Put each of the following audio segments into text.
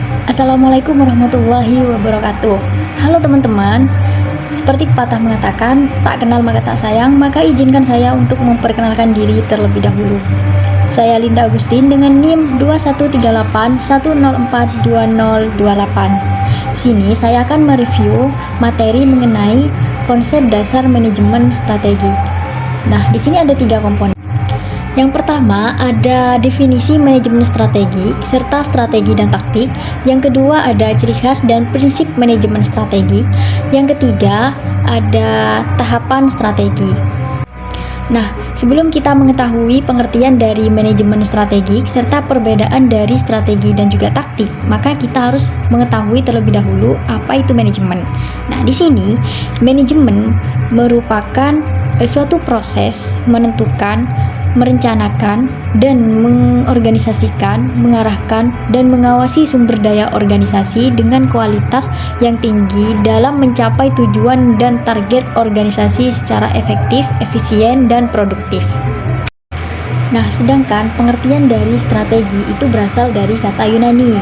Assalamualaikum warahmatullahi wabarakatuh. Halo teman-teman, seperti pepatah mengatakan, tak kenal maka tak sayang, maka izinkan saya untuk memperkenalkan diri terlebih dahulu. Saya Linda Agustin dengan NIM 2138104208. Sini saya akan mereview materi mengenai konsep dasar manajemen strategi. Nah, di sini ada 3 komponen. Yang pertama ada definisi manajemen strategi serta strategi dan taktik. Yang kedua ada ciri khas dan prinsip manajemen strategi. Yang ketiga ada tahapan strategi. Nah, sebelum kita mengetahui pengertian dari manajemen strategi serta perbedaan dari strategi dan juga taktik, maka kita harus mengetahui terlebih dahulu apa itu manajemen. Nah, di sini manajemen merupakan suatu proses menentukan, merencanakan, dan mengorganisasikan, mengarahkan, dan mengawasi sumber daya organisasi dengan kualitas yang tinggi dalam mencapai tujuan dan target organisasi secara efektif, efisien, dan produktif. Nah, sedangkan pengertian dari strategi itu berasal dari kata Yunani,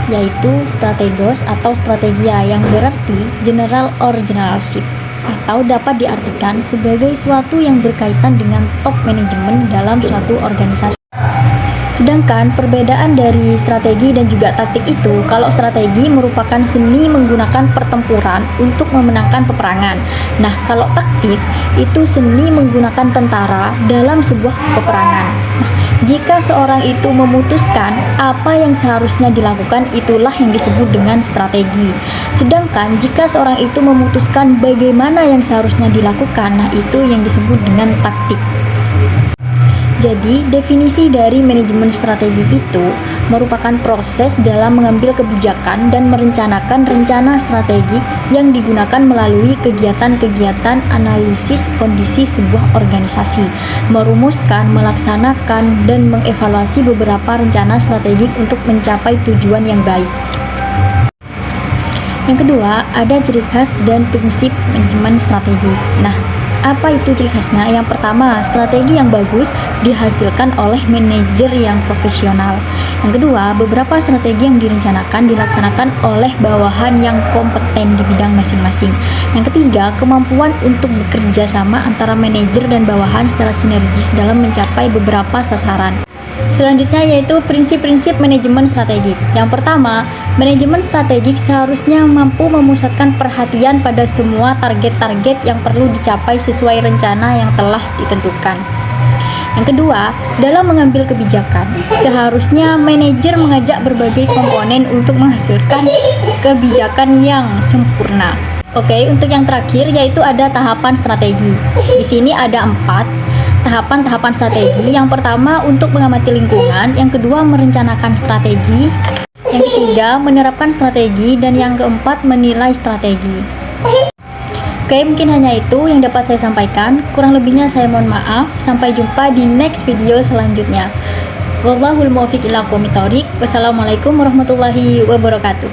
yaitu strategos atau strategia yang berarti general or generalship, atau dapat diartikan sebagai suatu yang berkaitan dengan top manajemen dalam suatu organisasi. Sedangkan perbedaan dari strategi dan juga taktik itu, kalau strategi merupakan seni menggunakan pertempuran untuk memenangkan peperangan. Nah, kalau taktik itu seni menggunakan tentara dalam sebuah peperangan. Nah, jika seorang itu memutuskan apa yang seharusnya dilakukan, itulah yang disebut dengan strategi. Sedangkan jika seorang itu memutuskan bagaimana yang seharusnya dilakukan, nah itu yang disebut dengan taktik. Jadi, definisi dari manajemen strategi itu merupakan proses dalam mengambil kebijakan dan merencanakan rencana strategi yang digunakan melalui kegiatan-kegiatan analisis kondisi sebuah organisasi, merumuskan, melaksanakan, dan mengevaluasi beberapa rencana strategik untuk mencapai tujuan yang baik. Yang kedua, ada ciri khas dan prinsip manajemen strategi. Nah, apa itu ciri khasnya? Yang pertama, strategi yang bagus dihasilkan oleh manajer yang profesional. Yang kedua, beberapa strategi yang dilaksanakan oleh bawahan yang kompeten di bidang masing-masing. Yang ketiga, kemampuan untuk bekerja sama antara manajer dan bawahan secara sinergis dalam mencapai beberapa sasaran. Selanjutnya yaitu prinsip-prinsip manajemen strategik. Yang pertama, manajemen strategik seharusnya mampu memusatkan perhatian pada semua target-target yang perlu dicapai sesuai rencana yang telah ditentukan. Yang kedua, dalam mengambil kebijakan, seharusnya manajer mengajak berbagai komponen untuk menghasilkan kebijakan yang sempurna. Oke, untuk yang terakhir yaitu ada tahapan strategi. Di sini ada 4 tahapan strategi. Yang pertama untuk mengamati lingkungan, yang kedua merencanakan strategi, yang ketiga menerapkan strategi, dan yang keempat menilai strategi. Oke, mungkin hanya itu yang dapat saya sampaikan. Kurang lebihnya saya mohon maaf. Sampai jumpa di next video selanjutnya. Wallahul muwaffiq ila aqwamit thoriq. Wassalamualaikum warahmatullahi wabarakatuh.